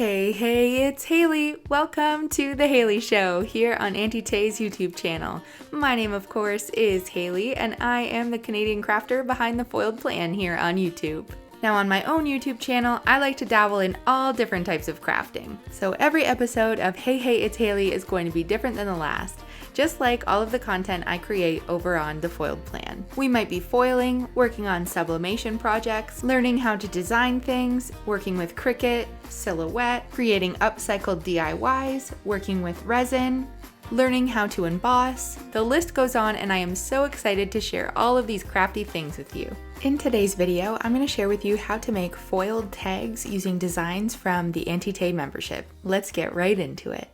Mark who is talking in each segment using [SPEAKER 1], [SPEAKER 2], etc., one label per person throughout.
[SPEAKER 1] Hey, it's Haley. Welcome to The Haley Show here on Auntie Tay's YouTube channel. My name, of course, is Haley, and I am the Canadian crafter behind the Foiled Plan here on YouTube. Now, on my own YouTube channel, I like to dabble in all different types of crafting. So every episode of Hey, it's Haley is going to be different than the last, just like all of the content I create over on the Foiled Plan. We might be foiling, working on sublimation projects, learning how to design things, working with Cricut, silhouette, creating upcycled DIYs, working with resin, learning how to emboss. The list goes on, and I am so excited to share all of these crafty things with you. In today's video, I'm going to share with you how to make foiled tags using designs from the Auntie Tay membership. Let's get right into it.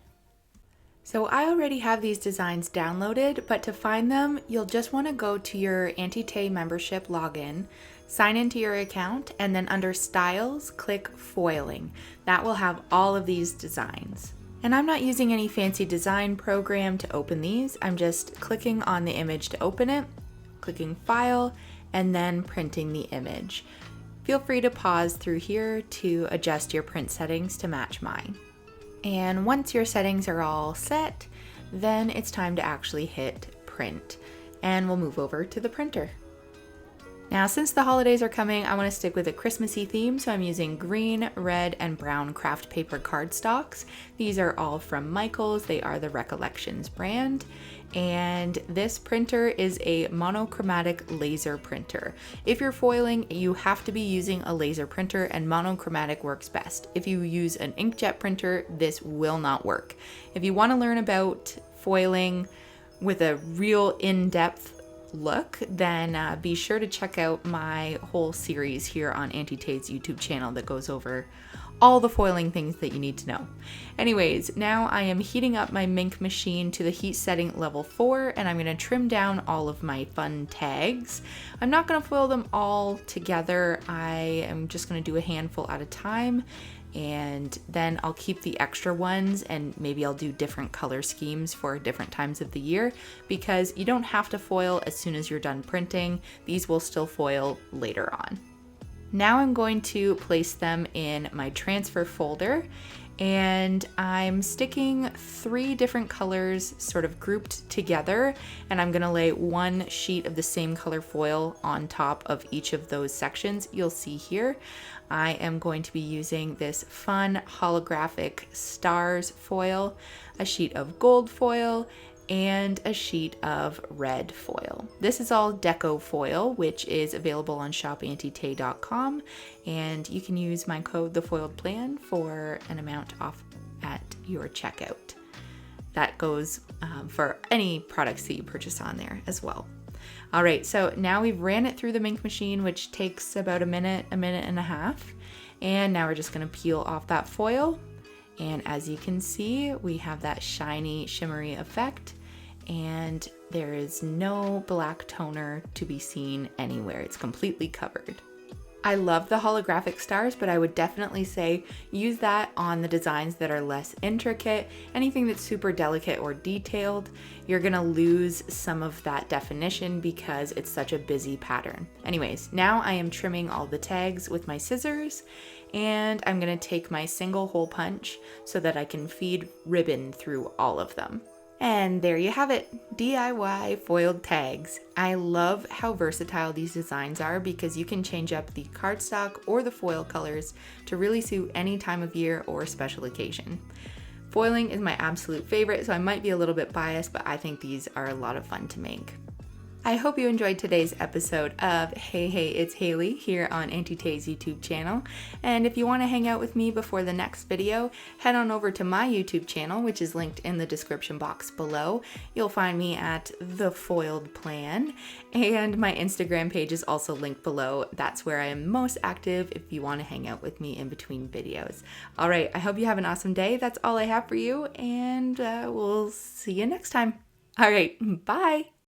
[SPEAKER 1] So I already have these designs downloaded, but to find them, you'll just want to go to your Auntie Tay membership login, sign into your account, and then under Styles, click Foiling. That will have all of these designs. And I'm not using any fancy design program to open these. I'm just clicking on the image to open it, clicking File, and then printing the image. Feel free to pause through here to adjust your print settings to match mine. And once your settings are all set, then it's time to actually hit print. And we'll move over to the printer. Now, since the holidays are coming, I want to stick with a Christmassy theme, so I'm using green, red, and brown craft paper cardstocks. These are all from Michaels. They are the Recollections brand. And this printer is a monochromatic laser printer. If you're foiling, you have to be using a laser printer, and monochromatic works best. If you use an inkjet printer, this will not work. If you want to learn about foiling with a real in-depth look, then be sure to check out my whole series here on Auntie Tay's YouTube channel that goes over all the foiling things that you need to know. Anyways, now I am heating up my Mink machine to the heat setting level 4, and I'm going to trim down all of my fun tags. I'm not going to foil them all together. I am just going to do a handful at a time, and then I'll keep the extra ones, and maybe I'll do different color schemes for different times of the year, because you don't have to foil as soon as you're done printing. These will still foil later on. Now I'm going to place them in my transfer folder, and I'm sticking 3 different colors sort of grouped together, and I'm gonna lay one sheet of the same color foil on top of each of those sections you'll see here. I am going to be using this fun holographic stars foil, a sheet of gold foil, and a sheet of red foil. This is all deco foil, which is available on shopantietay.com, and you can use my code TheFoiledPlan for an amount off at your checkout. That goes for any products that you purchase on there as well. All right, so now we've ran it through the Mink machine, which takes about a minute and a half, and now we're just gonna peel off that foil. And as you can see, we have that shiny, shimmery effect, and there is no black toner to be seen anywhere. It's completely covered. I love the holographic stars, but I would definitely say use that on the designs that are less intricate. Anything that's super delicate or detailed, you're gonna lose some of that definition because it's such a busy pattern. Anyways, now I am trimming all the tags with my scissors, and I'm gonna take my single hole punch so that I can feed ribbon through all of them. And there you have it, DIY foiled tags. I love how versatile these designs are because you can change up the cardstock or the foil colors to really suit any time of year or special occasion. Foiling is my absolute favorite, so I might be a little bit biased, but I think these are a lot of fun to make. I hope you enjoyed today's episode of Hey, it's Haley here on Auntie Tay's YouTube channel. And if you want to hang out with me before the next video, head on over to my YouTube channel, which is linked in the description box below. You'll find me at The Foiled Plan, and my Instagram page is also linked below. That's where I am most active if you want to hang out with me in between videos. All right, I hope you have an awesome day. That's all I have for you, and we'll see you next time. All right, bye.